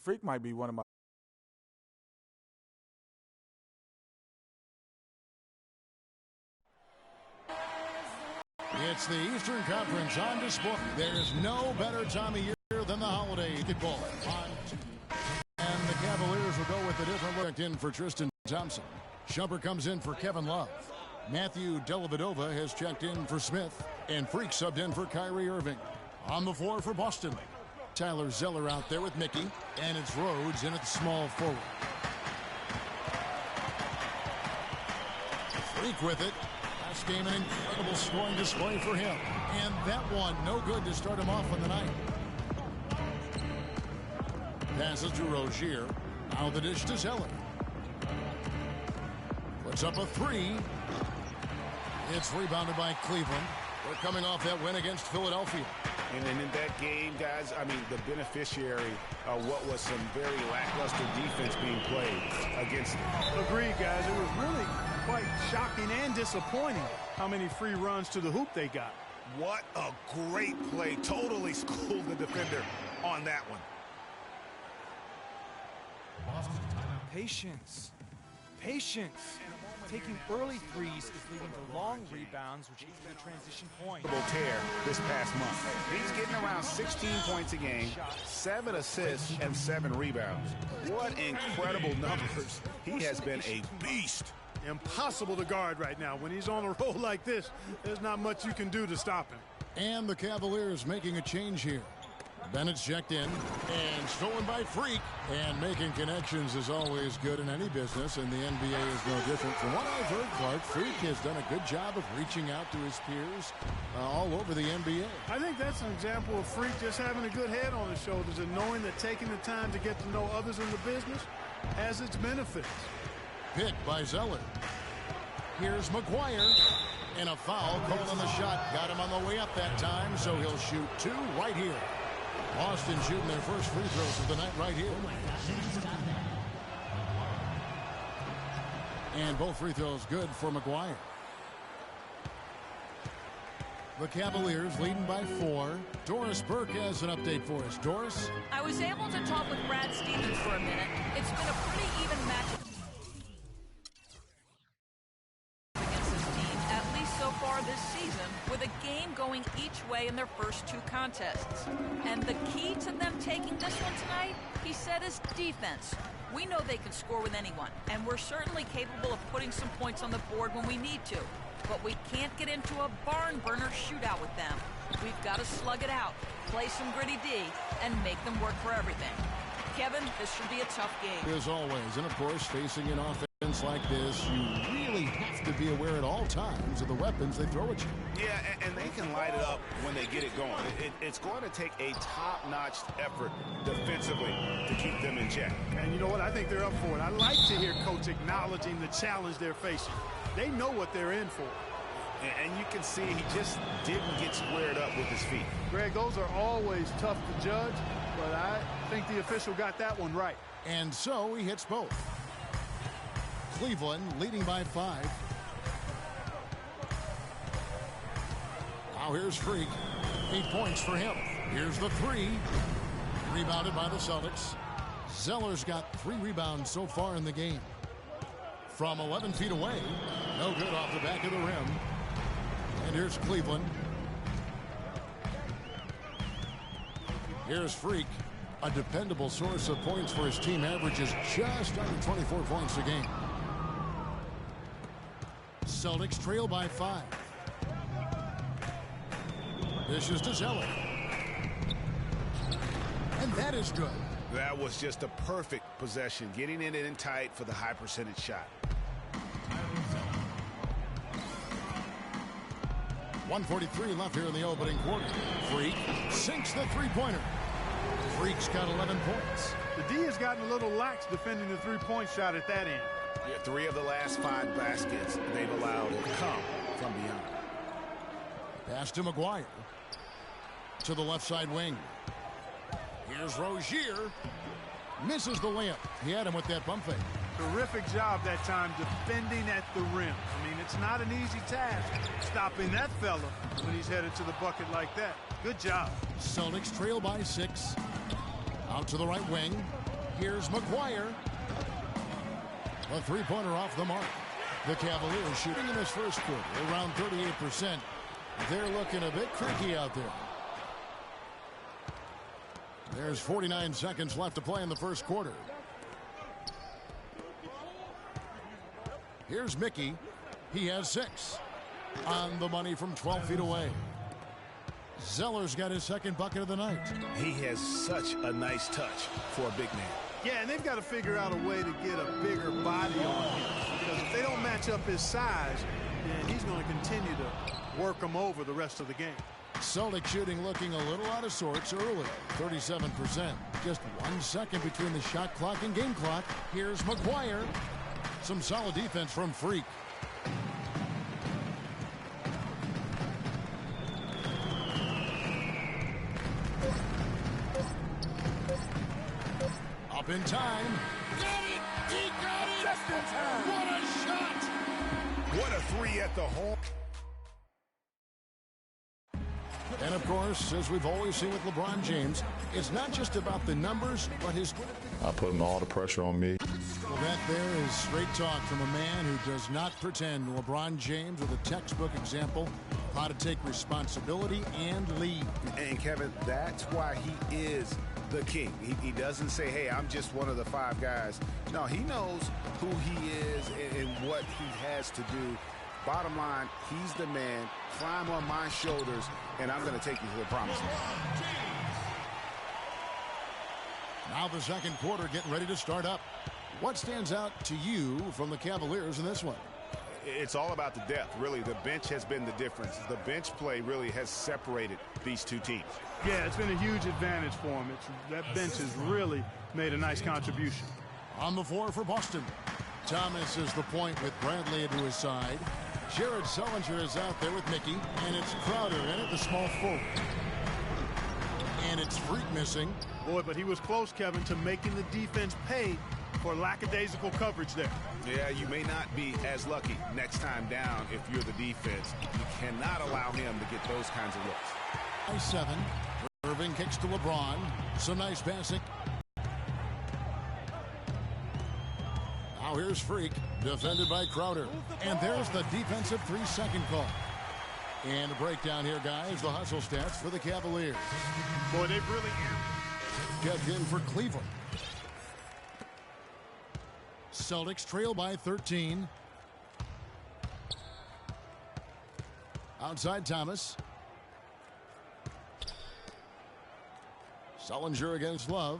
Freak might be one of my. It's the Eastern Conference on display. There's no better time of year than the holiday football. And the Cavaliers will go with a different look in for Tristan Thompson. Shumpert comes in for Kevin Love. Matthew Dellavedova has checked in for Smith. And Freak subbed in for Kyrie Irving. On the floor for Boston, Tyler Zeller out there with Mickey. And it's Rhodes in at the small forward. Freak with it. Last game, an incredible scoring display for him. And that one, no good to start him off on the night. Passes to Rozier. Now the dish to Zeller. Puts up a three. It's rebounded by Cleveland. They're coming off that win against Philadelphia. And in that game, guys, I mean, the beneficiary of what was some very lackluster defense being played against them. Agreed, guys. It was really quite shocking and disappointing how many free runs to the hoop they got. What a great play. Totally schooled the defender on that one. Patience. Patience. Taking early threes is leading to long rebounds, which leads to the transition point. Tear this past month. He's getting around 16 points a game, 7 assists, and 7 rebounds. What incredible numbers. He has been a beast. Impossible to guard right now. When he's on a roll like this, there's not much you can do to stop him. And the Cavaliers making a change here. Bennett's checked in and stolen by Freak. And making connections is always good in any business, and the NBA is no different. From what I've heard, Clark, Freak has done a good job of reaching out to his peers all over the NBA. I think that's an example of Freak just having a good head on his shoulders and knowing that taking the time to get to know others in the business has its benefits. Picked by Zeller. Here's McGuire. And a foul called on the shot. Got him on the way up that time, so he'll shoot 2 right here. Boston shooting their first free throws of the night right here. And both free throws good for McGuire. The Cavaliers leading by 4. Doris Burke has an update for us. Doris? I was able to talk with Brad Stevens for a minute. It's been a pretty even match against this team, at least so far this season, with a game going each way in their first 2 contests. And the key to them taking this one tonight, he said, is defense. We know they can score with anyone, and we're certainly capable of putting some points on the board when we need to. But we can't get into a barn burner shootout with them. We've got to slug it out, play some gritty D, and make them work for everything. Kevin, this should be a tough game. As always, and of course, facing an offense like this, you really have to be aware at all times of the weapons they throw at you. Yeah, and they can light it up when they get it going. It's going to take a top-notch effort defensively to keep them in check. And you know what? I think they're up for it. I like to hear Coach acknowledging the challenge they're facing. They know what they're in for. And you can see he just didn't get squared up with his feet. Greg, those are always tough to judge, but I think the official got that one right. And so he hits both. Cleveland leading by 5. Now here's Freak. 8 points for him. Here's the 3. Rebounded by the Celtics. Zeller's got 3 rebounds so far in the game. From 11 feet away. No good off the back of the rim. And here's Cleveland. Here's Freak. A dependable source of points for his team, averages just under 24 points a game. Celtics trail by 5. This is to Zeller. And that is good. That was just a perfect possession, getting it in tight for the high percentage shot. 1:43 left here in the opening quarter. Freak sinks the three-pointer. Freak's got 11 points. The D has gotten a little lax defending the three-point shot at that end. Yeah, 3 of the last 5 baskets they've allowed come from beyond. Pass to McGuire. To the left side wing. Here's Rozier. Misses the layup. He had him with that bump fake. Terrific job that time defending at the rim. I mean, it's not an easy task stopping that fella when he's headed to the bucket like that. Good job. Celtics trail by 6. Out to the right wing. Here's McGuire. A three-pointer off the mark. The Cavaliers shooting in this first quarter around 38%. They're looking a bit creaky out there. There's 49 seconds left to play in the first quarter. Here's Mickey. He has 6. On the money from 12 feet away. Zeller's got his second bucket of the night. He has such a nice touch for a big man. Yeah, and they've got to figure out a way to get a bigger body on him. Because if they don't match up his size, then he's going to continue to work him over the rest of the game. Celtic shooting looking a little out of sorts early. 37%. Just 1 second between the shot clock and game clock. Here's McGuire. Some solid defense from Freak. Up in time. Got it! He got it! Just in time. What a shot! What a three at the hole. And of course, as we've always seen with LeBron James, it's not just about the numbers, but his... I put all the pressure on me. Well, that there is straight talk from a man who does not pretend. LeBron James with a textbook example of how to take responsibility and lead. And Kevin, that's why he is the king. He doesn't say, hey, I'm just one of the 5 guys. No, he knows who he is and what he has to do. Bottom line, he's the man. Climb on my shoulders, and I'm going to take you to the promised land. Now the second quarter getting ready to start up. What stands out to you from the Cavaliers in this one? It's all about the depth, really. The bench has been the difference. The bench play really has separated these two teams. Yeah, it's been a huge advantage for him. That bench has really made a nice contribution. On the floor for Boston. Thomas is the point with Bradley into his side. Jared Sullinger is out there with Mickey, and it's Crowder in at the small forward. And it's Freak missing. Boy, but he was close, Kevin, to making the defense pay for lackadaisical coverage there. Yeah, you may not be as lucky next time down if you're the defense. You cannot allow him to get those kinds of looks. By 7. Irving kicks to LeBron. Some nice passing. Now here's Freak, defended by Crowder. And there's the defensive 3-second call. And a breakdown here, guys. The hustle stats for the Cavaliers. Boy, they've really... Checked in for Cleveland. Celtics trail by 13. Outside Thomas. Sullinger against Love.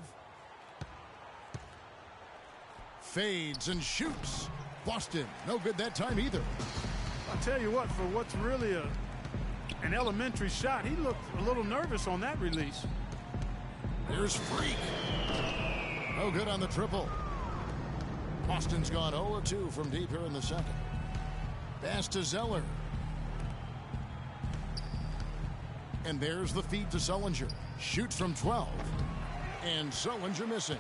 Fades and shoots. Boston, no good that time either. I'll tell you what, for what's really an elementary shot, he looked a little nervous on that release. Here's Freak. No good on the triple. Boston's gone 0-2 from deep here in the second. Pass to Zeller. And there's the feed to Sullinger. Shoots from 12. And Sullinger missing.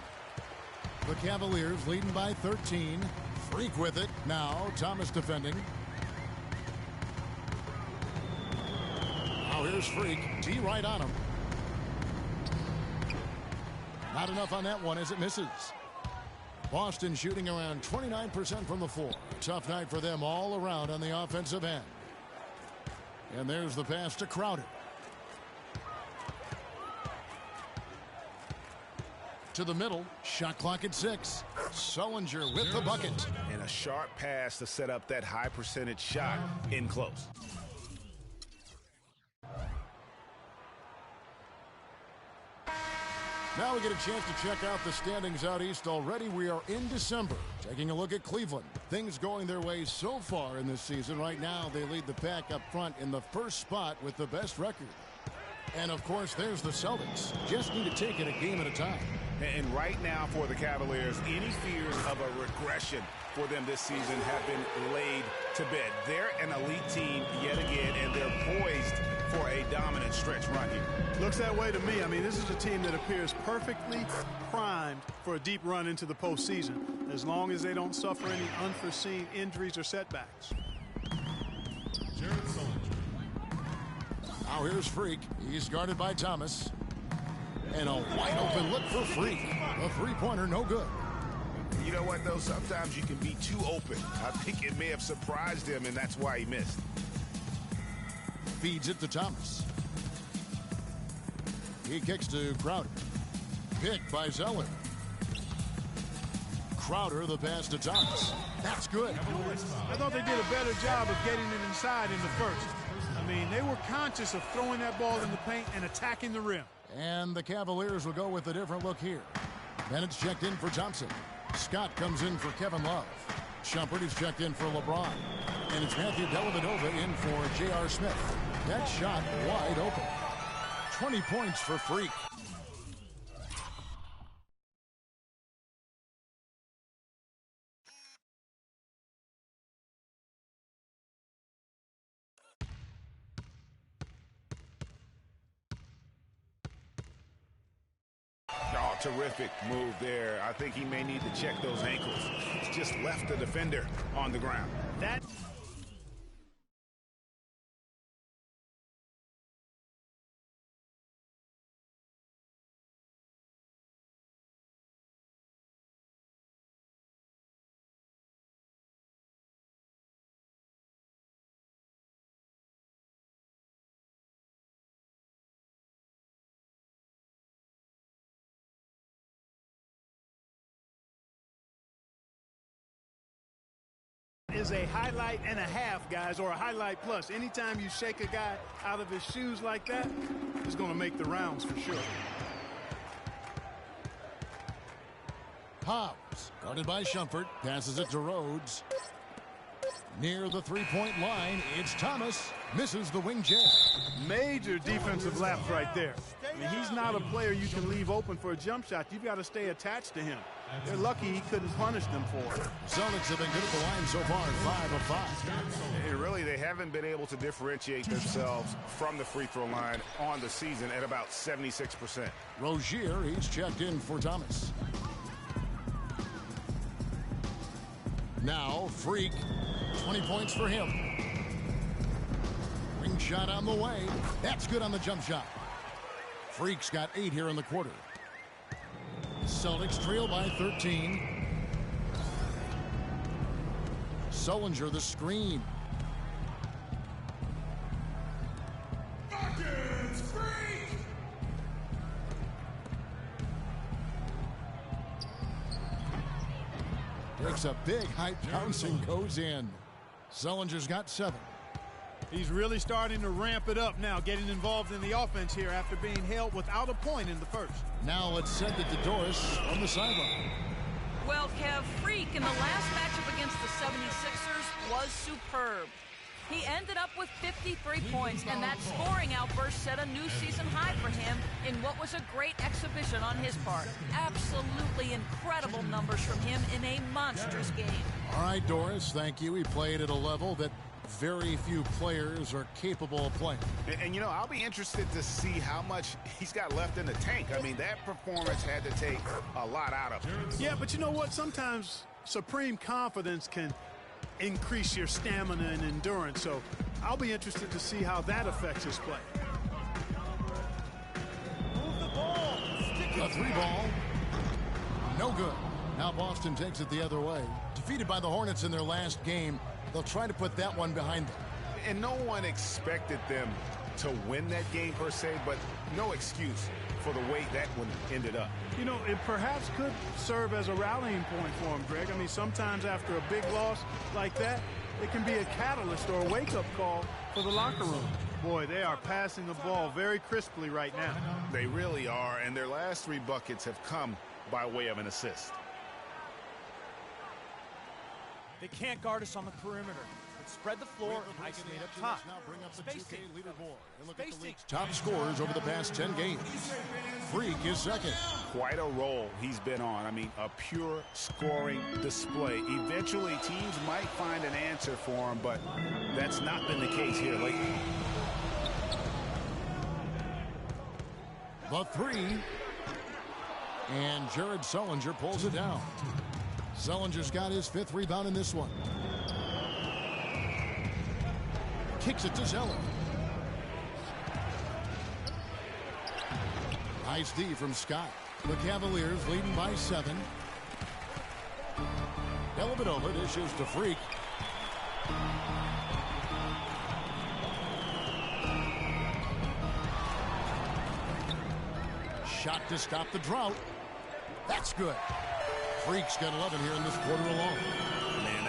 The Cavaliers leading by 13. Freak with it. Now Thomas defending. Now here's Freak. T right on him. Not enough on that one as it misses. Boston shooting around 29% from the floor. Tough night for them all around on the offensive end. And there's the pass to Crowder. To the middle. Shot clock at 6. Sullinger with the bucket. And a sharp pass to set up that high percentage shot in close. Now we get a chance to check out the standings out east already. We are in December. Taking a look at Cleveland. Things going their way so far in this season. Right now they lead the pack up front in the first spot with the best record. And of course there's the Celtics. Just need to take it a game at a time. And right now for the Cavaliers, any fears of a regression for them this season have been laid to bed. They're an elite team yet again, and they're poised for a dominant stretch run here. Looks that way to me. I mean, this is a team that appears perfectly primed for a deep run into the postseason, as long as they don't suffer any unforeseen injuries or setbacks. Now here's Freak. He's guarded by Thomas. And a wide open look for Freak. A three-pointer, no good. You know what, though? Sometimes you can be too open. I think it may have surprised him, and that's why he missed. Feeds it to Thomas. He kicks to Crowder. Picked by Zeller. Crowder, the pass to Thomas. That's good. I thought they did a better job of getting it inside in the first. I mean, they were conscious of throwing that ball in the paint and attacking the rim. And the Cavaliers will go with a different look here. Bennett's checked in for Thompson. Scott comes in for Kevin Love. Shumpert is checked in for LeBron. And it's Matthew Dellavedova in for J.R. Smith. That shot wide open. 20 points for Freak. Oh, terrific move there. I think he may need to check those ankles. He's just left the defender on the ground. That is a highlight and a half, guys, or a highlight plus. Anytime you shake a guy out of his shoes like that, it's going to make the rounds for sure. Hobbs, guarded by Shumpert, passes it to Rhodes. Near the three-point line, it's Thomas. Misses the wing jam. Major defensive lapse right there. I mean, he's not a player you can leave open for a jump shot. You've got to stay attached to him. They're lucky he couldn't punish them for it. Celtics have been good at the line so far, 5 of 5. And really, they haven't been able to differentiate themselves from the free throw line on the season at about 76%. Rozier, he's checked in for Thomas. Now, Freak, 20 points for him. Ring shot on the way. That's good on the jump shot. Freak's got 8 here in the quarter. Celtics trail by 13. Sullinger, the screen. Takes a big height bounce and goes in. Sullinger's got 7. He's really starting to ramp it up now, getting involved in the offense here after being held without a point in the first. Now let's send it to Doris on the sideline. Well, Kev, Freak in the last matchup against the 76ers was superb. He ended up with 53 points, and that scoring outburst set a new season high for him in what was a great exhibition on his part. Absolutely incredible numbers from him in a monstrous game. All right, Doris, thank you. He played at a level that very few players are capable of playing. And, you know, I'll be interested to see how much he's got left in the tank. I mean, that performance had to take a lot out of him. Yeah, but you know what? Sometimes supreme confidence can increase your stamina and endurance. So I'll be interested to see how that affects his play. Move the ball. A 3-ball. No good. Now Boston takes it the other way. Defeated by the Hornets in their last game, they'll try to put that one behind them. And no one expected them to win that game per se, but no excuse for the way that one ended up. You know, it perhaps could serve as a rallying point for him, Greg. I mean, sometimes after a big loss like that, it can be a catalyst or a wake-up call for the locker room. Boy, they are passing the ball very crisply right now. They really are, and their last 3 buckets have come by way of an assist. They can't guard us on the perimeter. Let's spread the floor, isolate up top. Now bring up the 2K Spacing. leaderboard. And look at the Spacing. league's top scorers over the past 10 games. Freak is second. Quite a role he's been on. I mean, a pure scoring display. Eventually, teams might find an answer for him, but that's not been the case here lately. The 3. And Jared Sullinger pulls it down. Sullinger's got his 5th rebound in this one. Kicks it to Zeller. Nice D from Scott. The Cavaliers leading by 7. Dellavedova dishes to Freak. Shot to stop the drought. That's good. Freak's got 11 here in this quarter alone. Man,